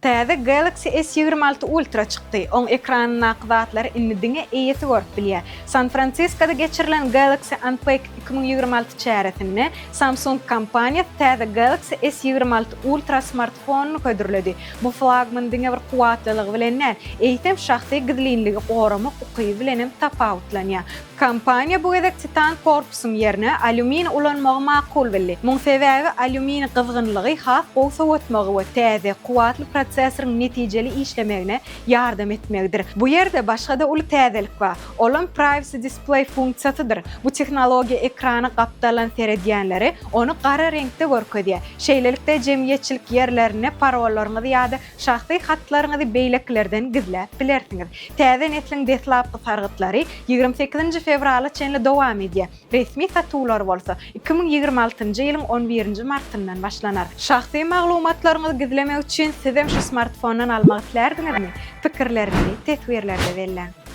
Täze Galaxy S26 Ultra çıktı. On ekran naqdatları innidiňe eýesi görüp bilýär. San Francisco'da geçirilen Galaxy Unpacked 2026 çäretinde Samsung kompaniyası täze Galaxy S26 Ultra smartphone ködürledi. Bu flagman diňe bir kuwatlylygy bilen eýtem şahsy gizlinligi gorumy uky bilenem tapawutlanýar. Kompaniya bu gedek titan korpusum yerine alümini ulanmagy makul bildi. Muň sebäbi alümini gyzgynlygy has gowy ötmegi we täze kuwatly prosesorun netijeli işlemegine yardım etmekdir. Bu yerde başga da uly täzelik bar. Olan privacy display funksiýasydyr. Bu tehnologiýa ekrany gapdalan seredýänleri onu gara reňkde görkezýär. Şeýlelikde jemgyýetçilik ýerlerine parolaryňyzy ýa-da şahsy hatlaryňyzy beýleklerden gizläp bilersiňiz. Täze neslin deslapky sargytlary 28 fevrala çenli dowam edýär. Resmi satulary bolsa 2026-njy ýylyň 11-nji martyndan başlanar. Şahsy maglumatlaryňyzy gizlemek üçin sizem şu smartfondan almak dilerdiňizmi? Pikirlerinizi teswirlerde belläň.